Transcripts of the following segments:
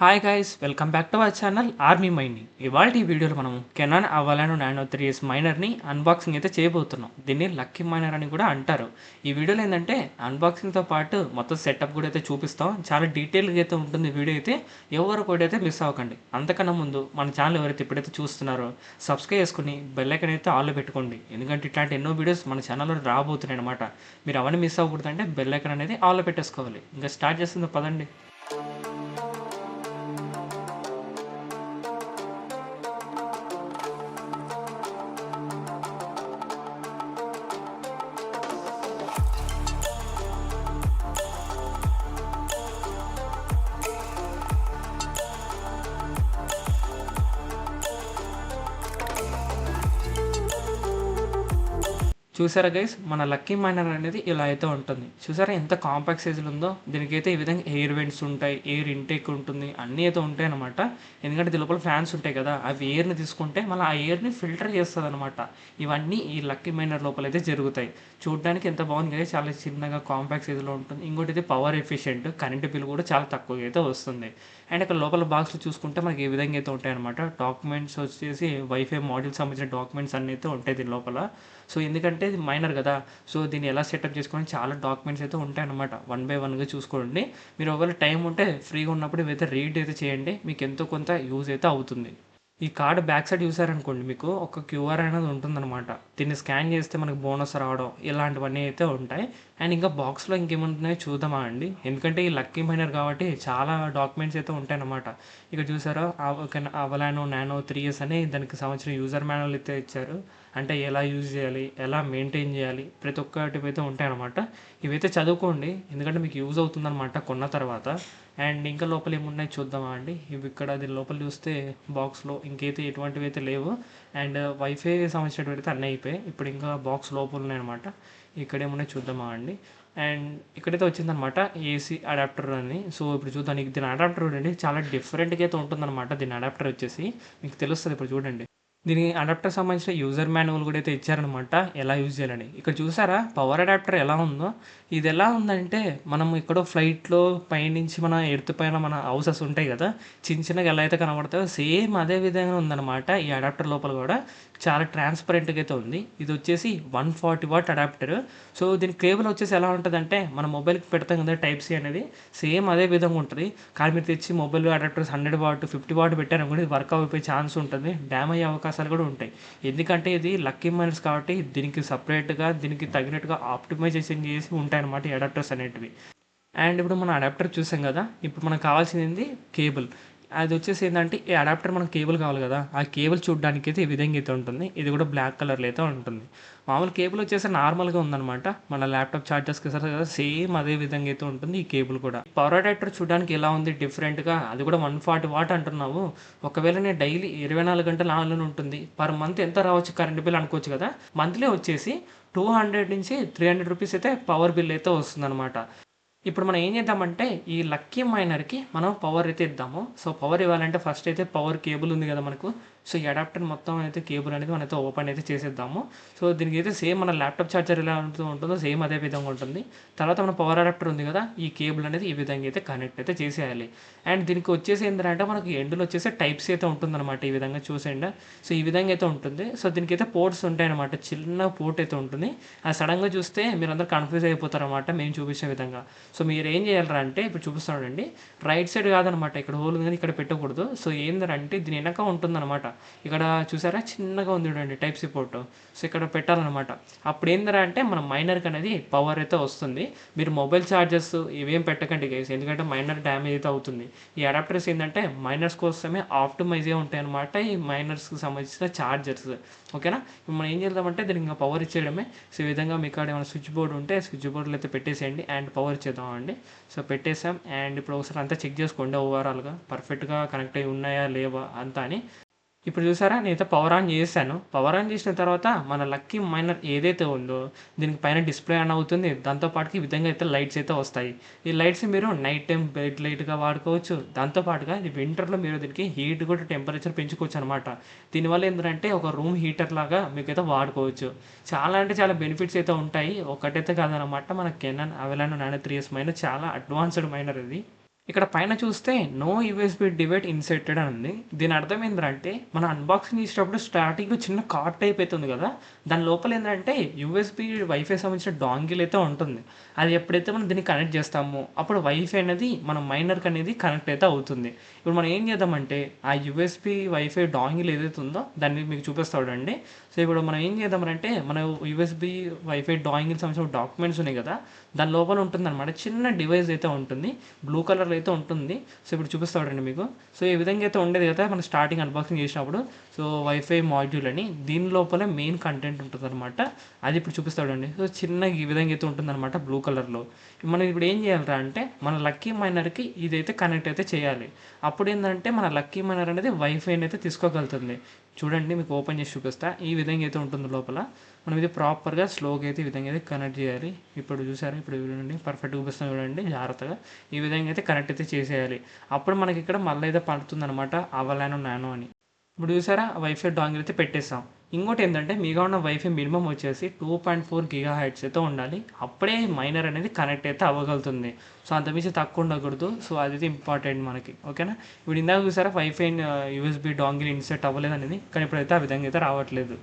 Hi guys welcome back to our channel army mining. ఇవాళ ఈ వీడియోలో మనం కెనాన్ అవలానో నానో 3S మైనర్ని అన్బాక్సింగ్ అయితే చేయబోతున్నాం. దీన్ని లక్కీ మైనర్ అని కూడా అంటారు. ఈ వీడియోలో ఏంటంటే అన్బాక్సింగ్తో పాటు మొత్తం సెటప్ కూడా అయితే చూపిస్తాం. చాలా డీటెయిల్గా అయితే ఉంటుంది వీడియో అయితే. ఎవరు కూడా అయితే మిస్ అవ్వకండి. అంతకన్నా ముందు మన ఛానల్ ఎవరైతే ఇప్పుడైతే చూస్తున్నారో సబ్స్క్రైబ్ చేసుకుని బెల్ ఐకాన్ అయితే ఆల్లో పెట్టుకోండి. ఎందుకంటే ఇట్లాంటి ఎన్నో వీడియోస్ మన ఛానల్లో రాబోతున్నాయి అనమాట. మీరు అవన్నీ మిస్ అవ్వకూడదంటే బెల్ ఐకాన్ అనేది ఆల్లో పెట్టేసుకోవాలి. ఇంకా స్టార్ట్ చేస్తుంది పదండి. చూసారా గైస్, మన లక్కీ మైనర్ అనేది ఇలా అయితే ఉంటుంది. చూసారా ఎంత కాంపాక్ట్ సైజులో ఉందో. దీనికైతే ఈ విధంగా ఎయిర్ వెంట్స్ ఉంటాయి, ఎయిర్ ఇంటేక్ ఉంటుంది, అన్నీ అయితే ఉంటాయి అనమాట. ఎందుకంటే దీని లోపల ఫ్యాన్స్ ఉంటాయి కదా, అవి ఎయిర్ని తీసుకుంటే మళ్ళీ ఆ ఎయిర్ని ఫిల్టర్ చేస్తుంది అనమాట. ఇవన్నీ ఈ లక్కీ మైనర్ లోపల అయితే జరుగుతాయి. చూడడానికి ఎంత బాగుంది కదా, చాలా చిన్నగా కాంపాక్ట్ సైజులో ఉంటుంది. ఇంకోటి అయితే పవర్ ఎఫిషియెంట్, కరెంట్ బిల్ కూడా చాలా తక్కువగా అయితే వస్తుంది. అండ్ ఇక్కడ లోపల బాక్స్లో చూసుకుంటే మనకి ఏ విధంగా అయితే ఉంటాయన్నమాట. డాక్యుమెంట్స్ వచ్చేసి వైఫై మాడ్యూల్ సంబంధించిన డాక్యుమెంట్స్ అన్నీ అయితే ఉంటాయి దీని లోపల. సో ఎందుకంటే ఇది మైనర్ కదా, సో దీన్ని ఎలా సెటప్ చేసుకోవడానికి చాలా డాక్యుమెంట్స్ అయితే ఉంటాయన్నమాట. వన్ బై వన్గా చూసుకోండి. మీరు ఒకవేళ టైం ఉంటే ఫ్రీగా ఉన్నప్పుడు ఇవైతే రీడ్ అయితే చేయండి, మీకు ఎంతో కొంత యూజ్ అయితే అవుతుంది. ఈ కార్డ్ బ్యాక్ సైడ్ చూసారనుకోండి, మీకు ఒక క్యూఆర్ అనేది ఉంటుందన్నమాట. దీన్ని స్కాన్ చేస్తే మనకు బోనస్ రావడం ఇలాంటివన్నీ అయితే ఉంటాయి. అండ్ ఇంకా బాక్స్లో ఇంకేముంటున్నాయో చూద్దామా అండి. ఎందుకంటే ఈ లక్కీ మైనర్ కాబట్టి చాలా డాక్యుమెంట్స్ అయితే ఉంటాయన్నమాట. ఇక్కడ చూసారా, అవలానో నానో 3S అని దానికి సంబంధించిన యూజర్ మాన్యువల్ అయితే ఇచ్చారు. అంటే ఎలా యూజ్ చేయాలి, ఎలా మెయింటైన్ చేయాలి, ప్రతి ఒక్కటి అయితే ఉంటాయన్నమాట. ఇవైతే చదువుకోండి, ఎందుకంటే మీకు యూజ్ అవుతుందన్నమాట కొన్న తర్వాత. అండ్ ఇంకా లోపల ఏమున్నాయి చూద్దామా అండి. ఇవి ఇక్కడ దీని లోపల చూస్తే బాక్స్లో ఇంకైతే ఎటువంటివి అయితే లేవు. అండ్ వైఫై సంబంధించినవి అయితే అన్నీ అయిపోయాయి. ఇప్పుడు ఇంకా బాక్స్ లోపల ఉన్నాయన్నమాట. ఇక్కడ ఏమున్నాయి చూద్దామా అండి. అండ్ ఇక్కడైతే వచ్చిందనమాట ఏసీ అడాప్టర్ అని. సో ఇప్పుడు చూద్దాం. దీని అడాప్టర్ చూడండి, చాలా డిఫరెంట్గా అయితే ఉంటుందన్నమాట. దీని అడాప్టర్ వచ్చేసి మీకు తెలుస్తుంది. ఇప్పుడు చూడండి, దీని అడాప్టర్ సంబంధించిన యూజర్ మాన్యువల్ కూడా అయితే ఇచ్చారనమాట, ఎలా యూజ్ చేయాలని. ఇక్కడ చూసారా పవర్ అడాప్టర్ ఎలా ఉందో. ఇది ఎలా ఉందంటే, మనం ఎక్కడో ఫ్లైట్లో పైనుంచి మన ఎర్త్ పైన మన హౌసెస్ ఉంటాయి కదా, చిన్న చిన్నగా ఎలా అయితే కనబడతాయో సేమ్ అదే విధంగా ఉందన్నమాట. ఈ అడాప్టర్ లోపల కూడా చాలా ట్రాన్స్పరెంట్గా అయితే ఉంది. ఇది వచ్చేసి 140 వాట్ అడాప్టర్. సో దీని కేబుల్ వచ్చేసి ఎలా ఉంటుందంటే, మన మొబైల్కి పెడతాం కదా టైప్ సి అనేది, సేమ్ అదే విధంగా ఉంటుంది. కానీ మీరు తెచ్చి మొబైల్ అడాప్టర్స్ 100 వాట్ 50 వాట్ పెట్టారనుకోండి, ఇది వర్క్ అయిపోయే ఛాన్స్ ఉంటుంది, డ్యామ్ అయ్యే అవకాశాలు కూడా ఉంటాయి. ఎందుకంటే ఇది లక్కీ మైనర్స్ కాబట్టి దీనికి సపరేట్గా దీనికి తగినట్టుగా ఆప్టిమైజేషన్ చేసి ఉంటాయన్నమాట ఈ అడాప్టర్స్ అనేటివి. అండ్ ఇప్పుడు మనం అడాప్టర్ చూసాం కదా, ఇప్పుడు మనకు కావాల్సింది కేబుల్. అది వచ్చేసి ఏంటంటే, ఈ అడాప్టర్ మనకు కేబుల్ కావాలి కదా, ఆ కేబుల్ చూడడానికి అయితే ఈ విధంగా అయితే ఉంటుంది. ఇది కూడా బ్లాక్ కలర్లో అయితే ఉంటుంది. మామూలు కేబుల్ వచ్చేసి నార్మల్గా ఉందన్నమాట. మన ల్యాప్టాప్ ఛార్జర్స్కి ఇస్తారు కదా, సేమ్ అదే విధంగా అయితే ఉంటుంది ఈ కేబుల్ కూడా. పవర్ అడాప్టర్ చూడడానికి ఎలా ఉంది డిఫరెంట్గా, అది కూడా 140 వాట్ అంటున్నావు. ఒకవేళ నేను డైలీ 24 గంటలు ఆన్లైన్ ఉంటుంది, పర్ మంత్ ఎంత రావచ్చు కరెంట్ బిల్ అనుకోవచ్చు కదా. మంత్లీ వచ్చేసి 200 నుంచి 300 రూపీస్ అయితే పవర్ బిల్ అయితే వస్తుందన్నమాట. ఇప్పుడు మనం ఏం చేద్దామంటే, ఈ లక్కీ మైనర్కి మనం పవర్ అయితే ఇద్దాము. సో పవర్ ఇవ్వాలంటే ఫస్ట్ అయితే పవర్ కేబుల్ ఉంది కదా మనకు, సో ఈ అడాప్టర్ మొత్తం అయితే కేబుల్ అనేది మనతో ఓపెన్ అయితే చేసేద్దాము. సో దీనికి అయితే సేమ్ మన ల్యాప్టాప్ ఛార్జర్ ఎలా ఉంటుందో సేమ్ అదే విధంగా ఉంటుంది. తర్వాత మన పవర్ అడాప్టర్ ఉంది కదా, ఈ కేబుల్ అనేది ఈ విధంగా అయితే కనెక్ట్ అయితే చేసేయాలి. అండ్ దీనికి వచ్చేసి ఏంటంటే, మనకి ఎండ్లో వచ్చేసి టైప్ సి అయితే ఉంటుందన్నమాట. ఈ విధంగా చూసేయండి. సో ఈ విధంగా అయితే ఉంటుంది. సో దీనికి అయితే పోర్ట్స్ ఉంటాయన్నమాట, చిన్న పోర్ట్ అయితే ఉంటుంది. అది సడన్గా చూస్తే మీరు అందరూ కన్ఫ్యూజ్ అయిపోతారన్నమాట మేము చూపించే విధంగా. సో మీరు ఏం చేయాలరా అంటే, ఇప్పుడు చూపిస్తున్నాడండి, రైట్ సైడ్ కాదనమాట, ఇక్కడ హోల్ ఉంది కానీ ఇక్కడ పెట్టకూడదు. సో ఏంటంటే దీని వెనక ఉంటుందన్నమాట. ఇక్కడ చూసారా చిన్నగా ఉంది చూడండి టైప్ సి పోర్ట్. సో ఇక్కడ పెట్టాలన్నమాట. అప్పుడు ఏంటంటే అంటే మన మైనర్కి అనేది పవర్ అయితే వస్తుంది. మీరు మొబైల్ ఛార్జర్స్ ఇవేం పెట్టకండి గైస్, ఎందుకంటే మైనర్ డ్యామేజ్ అయితే అవుతుంది. ఈ అడాప్టర్స్ ఏంటంటే మైనర్స్ కోసమే ఆప్టిమైజ్ ఉంటాయి అనమాట, ఈ మైనర్స్కి సంబంధించిన ఛార్జర్స్. ఓకేనా. ఇప్పుడు మనం ఏం చేద్దామంటే దీనికి ఇంకా పవర్ ఇచ్చేయడమే. సో ఈ విధంగా మీకు ఏమైనా స్విచ్ బోర్డు ఉంటే స్విచ్ బోర్డులో అయితే పెట్టేసేయండి అండ్ పవర్ ఇచ్చేద్దాం అండి. సో పెట్టేసాం. అండ్ ఇప్పుడు ఒకసారి అంతా చెక్ చేసుకోండి ఓవరాల్గా పర్ఫెక్ట్గా కనెక్ట్ అయ్యి ఉన్నాయా లేవా అంతా అని. ఇప్పుడు చూసారా, నేనైతే పవర్ ఆన్ చేశాను. పవర్ ఆన్ చేసిన తర్వాత మన లక్కీ మైనర్ ఏదైతే ఉందో దీనికి పైన డిస్ప్లే ఆన్ అవుతుంది. దాంతోపాటుకి ఈ విధంగా అయితే లైట్స్ అయితే వస్తాయి. ఈ లైట్స్ మీరు నైట్ టైం బెడ్ లైట్గా వాడుకోవచ్చు. దాంతోపాటుగా ఇది వింటర్లో మీరు దీనికి హీట్ కూడా టెంపరేచర్ పెంచుకోవచ్చు అనమాట. దీనివల్ల ఏంటంటే ఒక రూమ్ హీటర్ లాగా మీకైతే వాడుకోవచ్చు. చాలా అంటే చాలా బెనిఫిట్స్ అయితే ఉంటాయి. ఒకటైతే కాదనమాట, మన కెనాన్ అవలానో నానో 3S మైనర్ చాలా అడ్వాన్స్డ్ మైనర్ ఇది. ఇక్కడ పైన చూస్తే నో యూఎస్‌బీ డివైస్ ఇన్సర్టెడ్ అని ఉంది. దీని అర్థం ఏందంటే మనం అన్బాక్సింగ్ చేసేటప్పుడు స్టార్టింగ్‌లో చిన్న కార్డ్ టైప్ అయితే ఉంది కదా! దాని లోపల ఏందంటే యూఎస్‌బీ వైఫై సంబంధించిన డాంగిల్ అయితే ఉంటుంది. అది ఎప్పుడైతే మనం దీన్ని కనెక్ట్ చేస్తామో అప్పుడు వైఫై అనేది మన మైనర్‌కి అనేది కనెక్ట్ అయితే అవుతుంది. ఇప్పుడు మనం ఏం చేద్దామంటే ఆ యూఎస్‌బీ వైఫై డాంగిల్ ఏదైతే ఉందో దాన్ని మీకు చూపిస్తా చూడండి. సో, ఇప్పుడు మనం ఏం చేద్దామనంటే మన యూఎస్‌బీ వైఫై డాంగిల్ సంబంధించిన డాక్యుమెంట్స్ ఉన్నాయి కదా! దాని లోపల ఉంటుందనమాట. చిన్న డివైస్ అయితే ఉంటుంది. బ్లూ కలర్‌లో అయితే ఉంటుంది. సో, ఇప్పుడు చూపిస్తా చూడండి మీకు. సో, ఈ విధంగా అయితే ఉండేది కదా! మనం స్టార్టింగ్ అన్బాక్సింగ్ చేసినప్పుడు. సో, వైఫై మాడ్యూల్ అని దీని లోపల మెయిన్ కంటెంట్ ఉంటదనమాట. అది ఇప్పుడు చూపిస్తా చూడండి. సో, చిన్నగా ఈ విధంగా అయితే ఉంటుందనమాట బ్లూ కలర్‌లో. మనం ఇప్పుడు ఏం చేయాలిరా అంటే మన లక్కీ మైనర్‌కి ఇదైతే కనెక్ట్ అయితే చేయాలి. అప్పుడేందంటే మన లక్కీ మైనర్ అనేది వైఫైని అయితే తీసుకోగలుగుతుంది. చూడండి మీకు ఓపెన్ చేసి చూపిస్తా. ఈ విధంగా అయితే ఉంటుంది లోపల. మనం ఇది ప్రాపర్‌గా స్లోగా అయితే ఈ విధంగా అయితే కనెక్ట్ చేయాలి. ఇప్పుడు చూసారా? ఇప్పుడు చూడండి పర్ఫెక్ట్‌గా చూపిస్తున్నా చూడండి జాగ్రత్తగా. ఈ విధంగా అయితే కనెక్ట్ అయితే చేసేయాలి. అప్పుడు మనకిక్కడ మళ్ళీ అయితే పడుతుందనమాట అవలానో నానో అని. ఇప్పుడు చూసారా? వైఫై డాంగిల్ అయితే పెట్టేసాం. ఇంకోటేందంటే మీగా ఉన్న వైఫై మినిమమ్ వచ్చేసి 2.4 గీగాహెర్ట్జ్ అయితే ఉండాలి. అప్పుడే మైనర్ అనేది కనెక్ట్ అయితే అవ్వగలుగుతుంది. సో, అంతకుమించి తక్కువ ఉండకూడదు. సో, అదైతే ఇంపార్టెంట్ మనకి. ఓకేనా? ఇప్పుడు ఇందాక చూసారా? వైఫై యూఎస్‌బీ డాంగిల్ ఇన్సర్ట్ అవ్వలేదనేది. కానీ ఇప్పుడైతే ఆ విధంగా అయితే రావట్లేదు.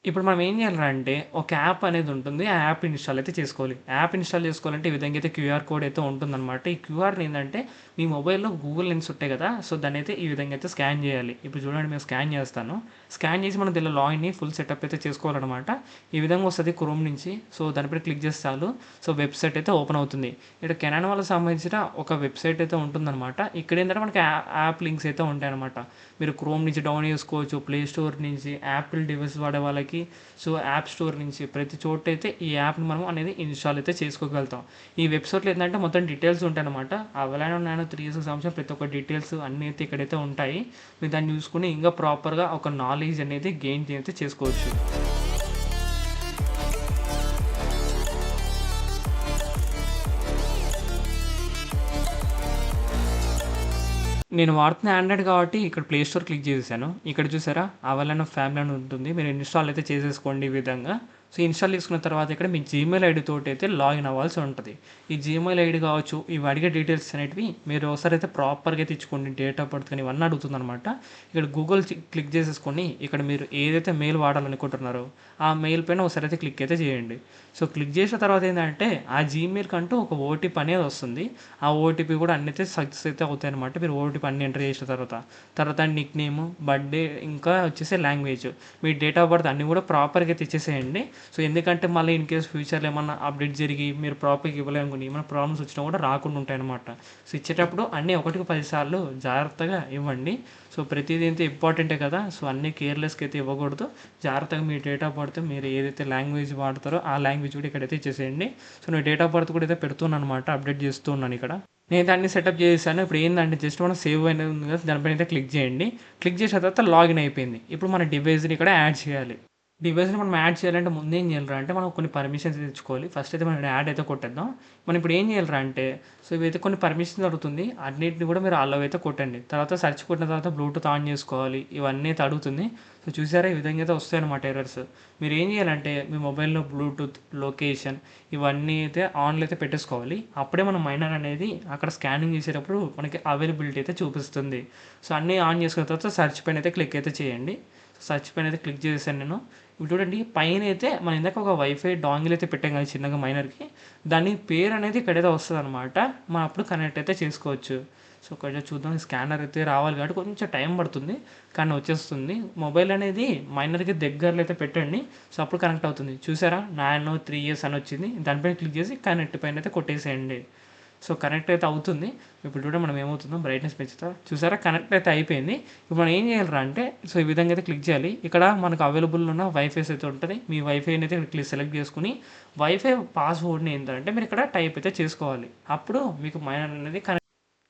ఇప్పుడు మనం ఏం చేయాలిరా అంటే ఒక యాప్ అనేది ఉంటుంది. ఆ యాప్ ఇన్‌స్టాల్ అయితే చేసుకోవాలి. యాప్ ఇన్‌స్టాల్ చేసుకోవాలంటే ఈ విధంగా అయితే క్యూఆర్ కోడ్ అయితే ఉంటుందనమాట. ఈ క్యూఆర్‌ని ఏందంటే మీ మొబైల్‌లో గూగుల్ లెన్స్ ఉంటాయి కదా! సో, దాన్నైతే ఈ విధంగా అయితే స్కాన్ చేయాలి. ఇప్పుడు చూడండి నేను స్కాన్ చేస్తాను. స్కాన్ చేసి మనం దీనిలో లాగిన్‌ని ఫుల్ సెటప్ అయితే చేసుకోవాలనమాట. ఈ విధంగా వస్తది క్రోమ్ నుంచి. సో, దానిపైన క్లిక్ చేస్తే చాలు. సో, వెబ్‌సైట్ అయితే ఓపెన్ అవుతుంది. ఇక్కడ కెనాన్ వాళ్ళకి సంబంధించిన ఒక వెబ్‌సైట్ అయితే ఉంటుందనమాట. ఇక్కడేంటంటే మనకి యాప్ లింక్స్ అయితే ఉంటాయనమాట. మీరు క్రోమ్ నుంచి డౌన్ చేసుకోవచ్చు. ప్లే స్టోర్ నుంచి, యాపిల్ డివైస్ వాడే వాళ్ళకి సో, యాప్ స్టోర్ నుంచి ప్రతి చోటైతే ఈ యాప్‌ని మనం అనేది ఇన్‌స్టాల్ అయితే చేసుకోగలుగుతాం. ఈ వెబ్‌సైట్‌లో ఏందంటే మొత్తం డీటెయిల్స్ ఉంటాయనమాట. అవలానో నానో 3 ఇయర్స్‌కి సంబంధించిన ప్రతి ఒక్క డీటెయిల్స్ అన్నీ అయితే ఇక్కడైతే ఉంటాయి. మీరు దాన్ని చూసుకొని ఇంకా ప్రాపర్‌గా ఒక నాలెడ్జ్ అనేది గెయిన్ అయితే చేసుకోవచ్చు. నేను వాడుతున్న ఆండ్రాయిడ్ కాబట్టి ఇక్కడ ప్లే స్టోర్ క్లిక్ చేసేసాను. ఇక్కడ చూసారా? అవలానో ఫ్యామిలీ అని ఉంటుంది. మీరు ఇన్‌స్టాల్ అయితే చేసేసుకోండి ఈ విధంగా. సో, ఇన్‌స్టాల్ చేసుకున్న తర్వాత ఇక్కడ మీ జీమెయిల్ ఐడీ తోటైతే లాగిన్ అవ్వాల్సి ఉంటది. ఈ జీమెయిల్ ఐడీ కావచ్చు, ఇవి అడిగే డీటెయిల్స్ అనేటివి మీరు ఒకసారి అయితే ప్రాపర్‌గా అయితే ఇచ్చుకోండి. డేట్ ఆఫ్ బర్త్ కానీ ఇవన్నీ అడుగుతుందనమాట. ఇక్కడ గూగుల్ క్లిక్ చేసేసుకొని ఇక్కడ మీరు ఏదైతే మెయిల్ వాడాలనుకుంటున్నారో ఆ మెయిల్ పైన ఒకసారి అయితే క్లిక్ అయితే చేయండి. సో, క్లిక్ చేసిన తర్వాత ఏందంటే ఆ జీమెయిల్‌కంటూ ఒక ఓటీపీ అనేది వస్తుంది. ఆ ఓటీపీ కూడా అన్నీ అయితే సక్సెస్ అయితే అవుతాయన్నమాట. మీరు ఓటీపీ అన్నీ ఎంటర్ చేసిన తర్వాత. తర్వాత నిక్ నేమ్, బర్త్‌డే ఇంకా వచ్చేసి language. Me date of birth అన్నీ కూడా ప్రాపర్‌గా అయితే ఇచ్చేసేయండి. సో, ఎందుకంటే మళ్ళీ ఇన్ కేస్ ఫ్యూచర్‌లో ఏమన్నా అప్డేట్ జరిగి మీరు ప్రాపర్‌గా ఇవ్వలేదనుకోండి ఏమైనా ప్రాబ్లమ్స్ వచ్చినా కూడా రాకుండా ఉంటాయన్నమాట. సో, ఇచ్చేటప్పుడు అన్నీ ఒకటికి 10 సార్లు జాగ్రత్తగా ఇవ్వండి. సో, ప్రతీది అయితే ఇంపార్టెంటే కదా! సో, అన్నీ కేర్‌లెస్‌గా అయితే ఇవ్వకూడదు. జాగ్రత్తగా మీ డేట్ ఆఫ్ బర్త్ మీరు ఏదైతే లాంగ్వేజ్ వాడతారో ఆ లాంగ్వేజ్ కూడా ఇక్కడైతే ఇచ్చేసేయండి. సో, నేను డేట్ ఆఫ్ బర్త్ కూడా అయితే పెడుతున్నానన్నమాట. అప్డేట్ చేస్తూ ఉన్నాను ఇక్కడ. నేనైతే అన్నీ సెటప్ చేసేసాను. ఇప్పుడు ఏందంటే జస్ట్ మనం సేవ్ అనేది ఉంది కదా! దానిపైన అయితే క్లిక్ చేయండి. క్లిక్ చేసిన తర్వాత లాగిన్ అయిపోయింది. ఇప్పుడు మన డివైస్‌ని ఇక్కడ యాడ్ చేయాలి. డివైస్‌ని మనం యాడ్ చేయాలంటే ముందేం చేయాలిరా అంటే మనం కొన్ని పర్మిషన్స్ తెచ్చుకోవాలి. ఫస్ట్ అయితే మనం యాడ్ అయితే కొట్టేద్దాం. మనం ఇప్పుడు ఏం చేయాలిరా అంటే సో, ఇవైతే కొన్ని పర్మిషన్స్ అడుగుతుంది. అన్నిటిని కూడా మీరు అలౌ అయితే కొట్టండి. తర్వాత సెర్చ్ కొట్టిన తర్వాత బ్లూటూత్ ఆన్ చేసుకోవాలి. ఇవన్నీ అయితే అడుగుతుంది. సో, చూసారా ఈ విధంగా అయితే వస్తాయన్నమాట ఎర్రర్స్. మీరు ఏం చేయాలంటే మీ మొబైల్‌లో బ్లూటూత్, లొకేషన్ ఇవన్నీ అయితే ఆన్‌లో అయితే పెట్టేసుకోవాలి. అప్పుడే మన మైనర్ అనేది అక్కడ స్కానింగ్ చేసేటప్పుడు మనకి అవైలబిలిటీ అయితే చూపిస్తుంది. సో, అన్నీ ఆన్ చేసుకున్న తర్వాత సెర్చ్ పైన అయితే క్లిక్ అయితే చేయండి. సెర్చ్ పైన అయితే క్లిక్ చేసేసాను నేను. ఇప్పుడు చూడండి పైనైతే మనం ఇందాక ఒక వైఫై డాంగిల్ అయితే పెట్టాం కదా చిన్నగా మైనర్‌కి. దాని పేరు అనేది ఇక్కడైతే వస్తదనమాట. మనం అప్పుడు కనెక్ట్ అయితే చేసుకోవచ్చు. సో, కొంచెం చూద్దాం స్కానర్ అయితే రావాలి కాబట్టి కొంచెం టైం పడుతుంది. కానీ వచ్చేస్తుంది. మొబైల్ అనేది మైనర్‌కి దగ్గరలో అయితే పెట్టండి. సో, అప్పుడు కనెక్ట్ అవుతుంది. చూసారా? నానో 3 ఇయర్స్ అని వచ్చింది. దానిపైన క్లిక్ చేసి కనెక్ట్ పైన అయితే కొట్టేసేయండి. సో, కనెక్ట్ అయితే అవుతుంది. ఇప్పుడు చూడండి మనం ఏమవుతుందో బ్రైట్‌నెస్ పెంచుతా. చూసారా? కనెక్ట్ అయితే అయిపోయింది. ఇప్పుడు మనం ఏం చేయాలిరా అంటే సో, ఈ విధంగా అయితే క్లిక్ చేయాలి. ఇక్కడ మనకు అవైలబుల్ ఉన్న వైఫైస్ అయితే ఉంటది. మీ వైఫైని అయితే సెలెక్ట్ చేసుకొని వైఫై పాస్వర్డ్‌ని ఏంటంటే మీరు ఇక్కడ టైప్ అయితే చేసుకోవాలి. అప్పుడు మీకు మైనర్ అనేది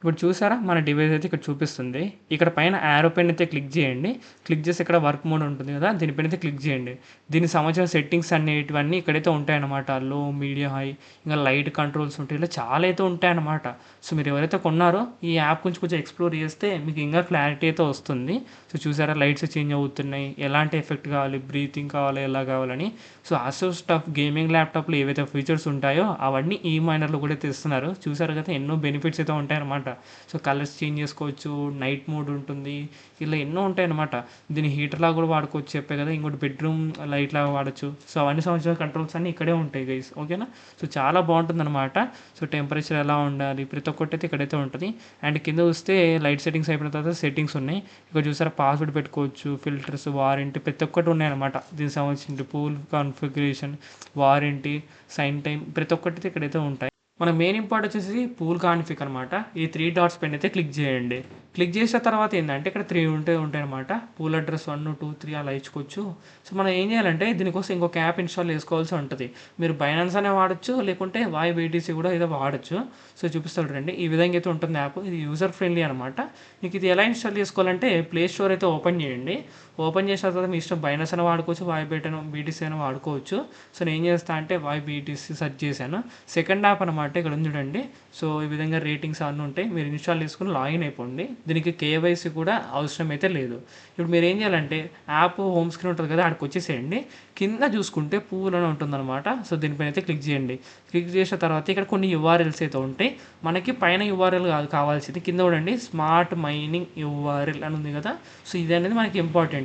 ఇప్పుడు చూసారా? మన డివైస్ అయితే ఇక్కడ చూపిస్తుంది. ఇక్కడ పైన యారో పైన అయితే క్లిక్ చేయండి. క్లిక్ చేసి ఇక్కడ వర్క్ మోడ్ ఉంటుంది కదా! దీనిపైన అయితే క్లిక్ చేయండి. దీనికి సంబంధించిన సెట్టింగ్స్ అనేటివన్నీ ఇక్కడైతే ఉంటాయన్నమాట. లో, మీడియం, హై ఇంకా లైట్ కంట్రోల్స్ ఉంటాయి. ఇలా చాలా అయితే ఉంటాయన్నమాట. సో, మీరు ఎవరైతే కొన్నారో ఈ యాప్ గురించి కొంచెం ఎక్స్‌ప్లోర్ చేస్తే మీకు ఇంకా క్లారిటీ అయితే వస్తుంది. సో, చూసారా? లైట్స్ చేంజ్ అవుతున్నాయి. ఎలాంటి ఎఫెక్ట్ కావాలి, బ్రీతింగ్ కావాలి, ఎలా కావాలని. సో, అసూస్ టఫ్ గేమింగ్ ల్యాప్‌టాప్‌లో ఏవైతే ఫీచర్స్ ఉంటాయో అవన్నీ ఈ మైనర్‌లో కూడా తెస్తున్నారు. చూసారు కదా! ఎన్నో బెనిఫిట్స్ అయితే ఉంటాయన్నమాట. సో కలర్స్ చేంజ్ చేసుకోవచ్చు, నైట్ మోడ్ ఉంటుంది, ఇలా ఎన్నో ఉంటాయన్నమాట. దీన్ని హీటర్‌లాగా కూడా వాడుకోవచ్చు చెప్పా కదా! ఇంకోటి బెడ్‌రూమ్ లైట్‌లాగా వాడొచ్చు. సో అవన్నీ సంబంధించిన కంట్రోల్స్ అన్నీ ఇక్కడే ఉంటాయి గైస్. ఓకేనా? సో చాలా బావుంటుందన్నమాట. సో టెంపరేచర్ ఎలా ఉండాలి ప్రతి ఒక్కటైతే ఇక్కడైతే ఉంటది. అండ్ కింద చూస్తే లైట్ సెట్టింగ్స్ అయిపోయిన తర్వాత సెట్టింగ్స్ ఉన్నాయి. ఇక్కడ చూసారా పాస్వర్డ్ పెట్టుకోవచ్చు, ఫిల్టర్స్, వారంటీ ప్రతి ఒక్కటి ఉన్నాయన్నమాట. దీనికి సంబంధించిన pool configuration, warranty, sign time ప్రతి ఒక్కటి ఇక్కడైతే ఉంటాయి. మన మెయిన్ ఇంపార్ట్ వచ్చేసి పూల్ కాన్ఫిగ్ అనమాట. ఈ 3 డాట్స్ పైన అయితే క్లిక్ చేయండి. క్లిక్ చేసిన తర్వాత ఏంటంటే ఇక్కడ 3 ఉంటాయన్నమాట. పూల్ అడ్రస్ 1, 2, 3 అలా ఇచ్చుకోవచ్చు. సో మనం ఏం చేయాలంటే దీనికోసం ఇంకొక యాప్ ఇన్‌స్టాల్ చేసుకోవాల్సి ఉంటది. మీరు బైనాన్స్ అనే వాడొచ్చు, లేకుంటే YBTC కూడా ఏదో వాడొచ్చు. సో చూపిస్తాను చూడండి. ఈ విధంగా అయితే ఉంటుంది యాప్. ఇది యూజర్ ఫ్రెండ్లీ అనమాట. మీకు ఇది ఎలా ఇన్‌స్టాల్ చేసుకోవాలంటే ప్లే స్టోర్ అయితే ఓపెన్ చేయండి. ఓపెన్ చేసిన తర్వాత మీ ఇష్టం బైనాన్స్ అయినా వాడుకోవచ్చు, YBTC అయినా వాడుకోవచ్చు. సో నేను ఏం చేస్తా అంటే YBTC సెర్చ్ చేశాను. సెకండ్ యాప్ అనమాట ఇక్కడ ఉంది చూడండి. సో ఈ విధంగా రేటింగ్స్ అవన్నీ ఉంటాయి. మీరు ఇన్‌స్టాల్ చేసుకొని లాగిన్ అయిపోండి. దీనికి కేవైసీ కూడా అవసరం అయితే లేదు. ఇప్పుడు మీరు ఏం చేయాలంటే యాప్ హోమ్ స్క్రీన్ ఉంటుంది కదా, ఆడికి వచ్చేసేయండి. కింద చూసుకుంటే పూల్ అని ఉంటుందన్నమాట. సో దీనిపైన అయితే క్లిక్ చేయండి. క్లిక్ చేసిన తర్వాత ఇక్కడ కొన్ని URLs అయితే ఉంటాయి. మనకి పైన URL కాదు కావాల్సింది, కింద చూడండి స్మార్ట్ మైనింగ్ URL అని ఉంది కదా. సో ఇది అనేది మనకి ఇంపార్టెంట్.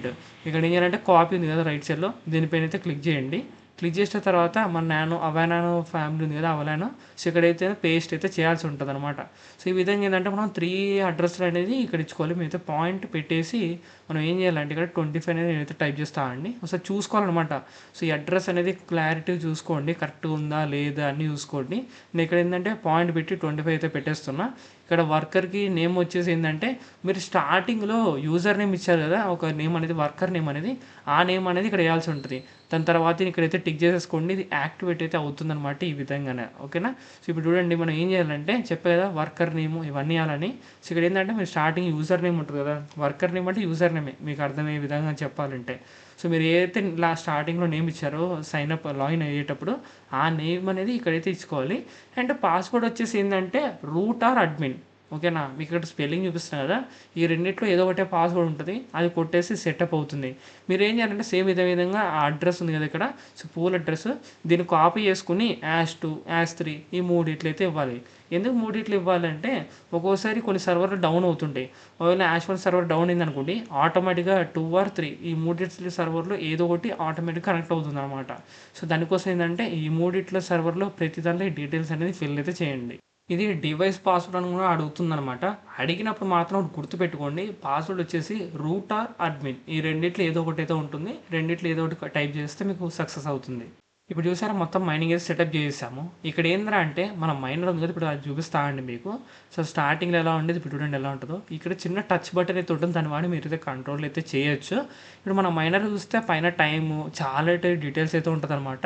ఇక్కడ ఏం చేయాలంటే కాపీ ఉంది కదా రైట్ సైడ్‌లో, దీనిపైన అయితే క్లిక్ చేయండి. క్లిక్ చేసిన తర్వాత మన అవానానో ఫ్యామిలీ ఉంది కదా అవలానో, సో ఇక్కడైతే పేస్ట్ అయితే చేయాల్సి ఉంటుందన్నమాట. సో ఈ విధంగా ఏంటంటే మనం 3 అడ్రస్లు అనేది ఇక్కడ ఇచ్చుకోవాలి. మీరైతే పాయింట్ పెట్టేసి మనం ఏం చేయాలంటే ఇక్కడ 25 అనేది నేనైతే టైప్ చేస్తా అండి. ఒకసారి చూసుకోవాలన్నమాట. సో ఈ అడ్రస్ అనేది క్లారిటీ చూసుకోండి, కరెక్ట్‌గా ఉందా లేదా అన్నీ చూసుకోండి. నేను ఇక్కడ ఏంటంటే పాయింట్ పెట్టి 25 అయితే పెట్టేస్తున్నా. ఇక్కడ వర్కర్‌కి నేమ్ వచ్చేసి ఏంటంటే మీరు స్టార్టింగ్‌లో యూజర్ నేమ్ ఇచ్చారు కదా, ఒక నేమ్ అనేది వర్కర్ నేమ్ అనేది, ఆ నేమ్ అనేది ఇక్కడ వేయాల్సి ఉంటుంది. దాని తర్వాత ఇక్కడైతే టిక్ చేసేసుకోండి. ఇది యాక్టివేట్ అయితే అవుతుందన్నమాట ఈ విధంగానే. ఓకేనా? సో ఇప్పుడు చూడండి మనం ఏం చేయాలంటే చెప్పా కదా వర్కర్ నేమ్ ఇవన్నీ ఇవ్వాలని. సో ఇక్కడ ఏంటంటే మీరు స్టార్టింగ్ యూజర్ నేమ్ ఉంటుంది కదా, వర్కర్ నేమ్ అంటే యూజర్ నేమే మీకు అర్థమయ్యే విధంగా చెప్పాలంటే. సో మీరు ఏదైతే స్టార్టింగ్‌లో నేమ్ ఇచ్చారో సైన్ అప్ లాగిన్ అయ్యేటప్పుడు ఆ నేమ్ అనేది ఇక్కడైతే ఇచ్చుకోవాలి. అండ్ పాస్వర్డ్ వచ్చేసి ఏంటంటే రూట్ ఆర్ అడ్మిన్. ఓకేనా? మీకు ఇక్కడ స్పెల్లింగ్ చూపిస్తున్నా కదా, ఈ రెండిట్లో ఏదో ఒకటే పాస్వర్డ్ ఉంటుంది. అది కొట్టేసి సెటప్ అవుతుంది. మీరు ఏం చేయాలంటే సేమ్ ఇదే విధంగా ఆ అడ్రస్ ఉంది కదా ఇక్కడ, సో పూల్ అడ్రస్ దీన్ని కాపీ చేసుకుని #2, #3 ఈ మూడిట్లయితే ఇవ్వాలి. ఎందుకు మూడిట్లు ఇవ్వాలంటే ఒక్కోసారి కొన్ని సర్వర్లు డౌన్ అవుతుంటాయి. ఒకవేళ #1 సర్వర్ డౌన్ అయిందనుకోండి, ఆటోమేటిక్‌గా 2 ఆర్ 3 ఈ మూడిట్ల సర్వర్‌లో ఏదో ఒకటి ఆటోమేటిక్‌గా కనెక్ట్ అవుతుందనమాట. సో దానికోసం ఏంటంటే ఈ మూడిట్ల సర్వర్‌లో ప్రతి దాంట్లో ఈ డీటెయిల్స్ అనేది ఫిల్ అయితే చేయండి. ఇది డివైస్ పాస్వర్డ్ అని కూడా అడుగుతుందనమాట. అడిగినప్పుడు మాత్రం ఒకటి గుర్తుపెట్టుకోండి. పాస్వర్డ్ వచ్చేసి రూట్ ఆర్ అడ్మిన్ ఈ రెండిట్లో ఏదో ఒకటైతే ఉంటుంది. రెండిట్లో ఏదో ఒకటి టైప్ చేస్తే మీకు సక్సెస్ అవుతుంది. ఇప్పుడు చూసారా మొత్తం మైనింగ్ అయితే సెటప్ చేసేసాము. ఇక్కడ ఏందిరా అంటే మన మైనర్ ఉంది కదా, ఇప్పుడు అది చూపిస్తా అండి మీకు. సో స్టార్టింగ్‌లో ఎలా ఉండేది ఇప్పుడు చూడండి ఎలా ఉంటుందో. ఇక్కడ చిన్న టచ్ బటన్ అయితే ఉంటుంది, దాన్ని వాడి మీరైతే కంట్రోల్ అయితే చేయొచ్చు. ఇప్పుడు మన మైనర్ చూస్తే పైన టైము చాలా అయితే డీటెయిల్స్ అయితే ఉంటుందన్నమాట.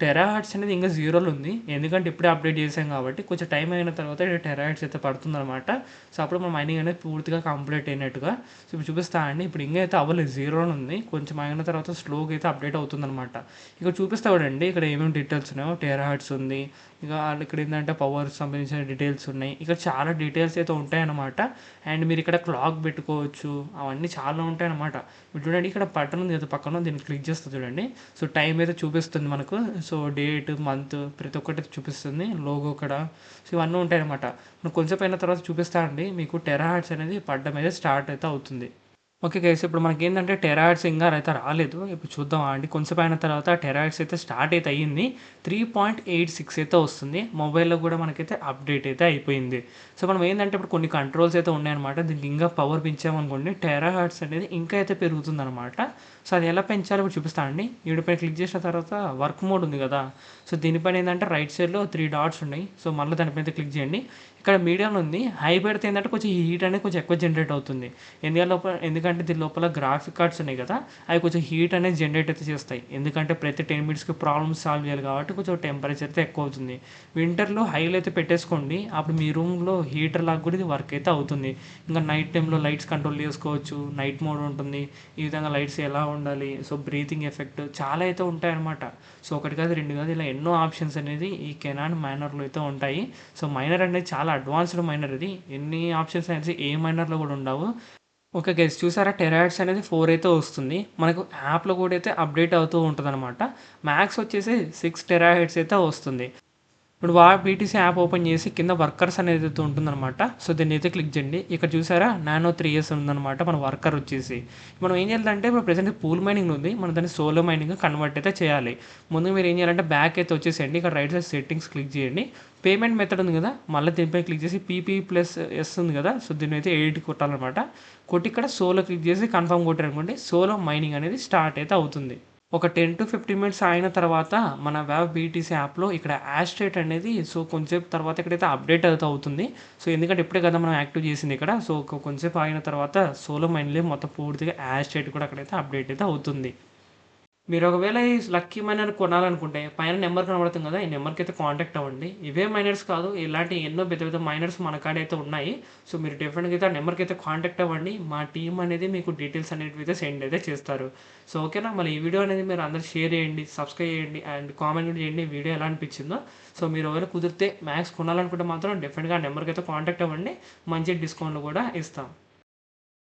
టెరాహర్ట్జ్ అనేది ఇంకా 0లో ఉంది. ఎందుకంటే ఇప్పుడే అప్డేట్ చేసాం కాబట్టి కొంచెం టైం అయిన తర్వాత టెరాహర్ట్జ్ అయితే పడుతుందన్నమాట. సో అప్పుడు మన మైనింగ్ అనేది పూర్తిగా కంప్లీట్ అయినట్టుగా. సో ఇప్పుడు చూపిస్తా అండి. ఇప్పుడు ఇంకా అయితే అవ్వలేదు, 0లో ఉంది. కొంచెం అయిన తర్వాత స్లోగా అయితే అప్డేట్ అవుతుందన్నమాట. ఇక్కడ చూపిస్తా చూడండి ఇక్కడ ఏమేమి డీటెయిల్స్ ఉన్నాయో. టెరాహర్ట్జ్ ఉంది. ఇక ఇక్కడ ఏంటంటే పవర్ సంబంధించిన డీటెయిల్స్ ఉన్నాయి. ఇక్కడ చాలా డీటెయిల్స్ అయితే ఉంటాయన్నమాట. అండ్ మీరు ఇక్కడ క్లాక్ పెట్టుకోవచ్చు, అవన్నీ చాలా ఉంటాయన్నమాట. ఇప్పుడు చూడండి ఇక్కడ బటన్ ఉంది కదా పక్కన, దీన్ని క్లిక్ చేస్తే చూడండి. సో టైం అయితే చూపిస్తుంది మనకు. సో డేట్, మంత్ ప్రతి ఒక్కటి చూపిస్తుంది. లోగో కూడా. సో ఇవన్నీ ఉంటాయన్నమాట. మనం కొంచెం అయిన తర్వాత చూపిస్తా అండి మీకు టెరాహర్ట్జ్ అనేది పడ్డం అయితే స్టార్ట్ అయితే అవుతుంది. ఓకే గైస్, ఇప్పుడు మనకేంటంటే టెరాహర్ట్జ్ ఇంకా అయితే రాలేదు. ఇప్పుడు చూద్దాం అండి. కొంచెం అయిన తర్వాత టెరాహర్ట్జ్ అయితే స్టార్ట్ అయితే అయ్యింది. 3.86 అయితే వస్తుంది. మొబైల్‌లో కూడా మనకైతే అప్డేట్ అయితే అయిపోయింది. సో మనం ఏందంటే ఇప్పుడు కొన్ని కంట్రోల్స్ అయితే ఉన్నాయన్నమాట. దీనికి ఇంకా పవర్ పెంచామనుకోండి టెరాహర్ట్జ్ అనేది ఇంకా అయితే పెరుగుతుందన్నమాట. సో అది ఎలా పెంచాలో ఇప్పుడు చూపిస్తా అండి. వీడిపైన క్లిక్ చేసిన తర్వాత వర్క్ మోడ్ ఉంది కదా, సో దీనిపైన ఏంటంటే రైట్ సైడ్‌లో 3 డాట్స్ ఉన్నాయి. సో మళ్ళీ దానిపైన అయితే క్లిక్ చేయండి. ఇక్కడ మీడియం ఉంది. హై పెడితే ఏంటంటే కొంచెం హీట్ అనేది కొంచెం ఎక్కువ జనరేట్ అవుతుంది. ఎందుకంటే దీని లోపల గ్రాఫిక్ కార్డ్స్ ఉన్నాయి కదా, అవి కొంచెం హీట్ అనేది జనరేట్ అయితే చేస్తాయి. ఎందుకంటే ప్రతి 10 మినిట్స్‌కి ప్రాబ్లమ్స్ సాల్వ్ చేయాలి కాబట్టి కొంచెం టెంపరేచర్ అయితే ఎక్కువ అవుతుంది. వింటర్‌లో హైలో అయితే పెట్టేసుకోండి. అప్పుడు మీ రూమ్‌లో హీటర్ లాగా కూడా ఇది వర్క్ అయితే అవుతుంది. ఇంకా నైట్ టైంలో లైట్స్ కంట్రోల్ చేసుకోవచ్చు. నైట్ మోడ్ ఉంటుంది. ఈ విధంగా లైట్స్ ఎలా ఉండాలి, సో బ్రీతింగ్ ఎఫెక్ట్ చాలా అయితే ఉంటాయన్నమాట. సో ఒకటి కాదు, రెండు కాదు, ఇలా ఎన్నో ఆప్షన్స్ అనేది ఈ కెనాన్ మైనర్‌లో అయితే ఉంటాయి. సో మైనర్ అనేది చాలా అడ్వాన్స్డ్ మైనర్ ఇది. ఎన్ని ఆప్షన్స్ అనేసి ఏ మైనర్‌లో కూడా ఉండవు. ఓకే గైస్, చూసారా టెరాహర్ట్జ్ అనేది 4 అయితే వస్తుంది. మనకు యాప్‌లో కూడా అయితే అప్డేట్ అవుతూ ఉంటదనమాట. మ్యాక్స్ వచ్చేసి 6 టెరాహర్ట్జ్ అయితే వస్తుంది. ఇప్పుడు బీటీసీ యాప్ ఓపెన్ చేసి కింద వర్కర్స్ అనేది అయితే ఉంటుందన్నమాట. సో దీన్ని అయితే క్లిక్ చేయండి. ఇక్కడ చూసారా నానో 3 ఇయర్స్ ఉందన్నమాట మన వర్కర్ వచ్చేసి. మనం ఏం చేయాలంటే ఇప్పుడు ప్రెజెంట్ పూల్ మైనింగ్ ఉంది. మనం దాన్ని సోలో మైనింగ్ కన్వర్ట్ అయితే చేయాలి. ముందు మీరు ఏం చేయాలంటే బ్యాక్ అయితే వచ్చేసేయండి. ఇక్కడ రైట్ సైడ్ సెట్టింగ్స్ క్లిక్ చేయండి. పేమెంట్ మెథడ్ ఉంది కదా, మళ్ళీ దీనిపై క్లిక్ చేసి PP+S ఉంది కదా, సో దీన్ని అయితే 8 కొట్టాలన్నమాట. కొట్టి ఇక్కడ సోలో క్లిక్ చేసి కన్ఫర్మ్ కొట్టారనుకోండి, సోలో మైనింగ్ అనేది స్టార్ట్ అయితే అవుతుంది. ఒక 10-15 మినిట్స్ అయిన తర్వాత మన బీటీసీ యాప్లో ఇక్కడ యాష్ రేట్ అనేది సో కొంచెంసేపు తర్వాత ఇక్కడైతే అప్డేట్ అయితే అవుతుంది. సో ఎందుకంటే ఇప్పుడే కదా మనం యాక్టివ్ చేసింది ఇక్కడ. సో కొంచెంసేపు ఆగిన తర్వాత సోలో మైన్లీ మొత్తం పూర్తిగా యాష్ రేట్ కూడా అక్కడైతే అప్డేట్ అయితే అవుతుంది. మీరు ఒకవేళ ఈ లక్కీ మైనర్ కొనాలనుకుంటే పైన నెంబర్ కనబడుతుంది కదా, ఈ నెంబర్కి అయితే కాంటాక్ట్ అవ్వండి. ఇవే మైనర్స్ కాదు, ఇలాంటి ఎన్నో పెద్ద పెద్ద మైనర్స్ మన కాడ అయితే ఉన్నాయి. సో మీరు డెఫినెట్గా అయితే ఆ నెంబర్కి అయితే కాంటాక్ట్ అవ్వండి. మా టీం అనేది మీకు డీటెయిల్స్ అనేవి అయితే సెండ్ అయితే చేస్తారు. సో ఓకేనా, మళ్ళీ ఈ వీడియో అనేది మీరు అందరూ షేర్ చేయండి, సబ్స్క్రైబ్ చేయండి అండ్ కామెంట్ కూడా చేయండి వీడియో ఎలా అనిపించిందో. సో మీరు ఒకవేళ కుదిరితే మ్యాక్స్ కొనాలనుకుంటే మాత్రం డెఫినెట్గా ఆ నెంబర్కి అయితే కాంటాక్ట్ అవ్వండి. మంచి డిస్కౌంట్ కూడా ఇస్తాం.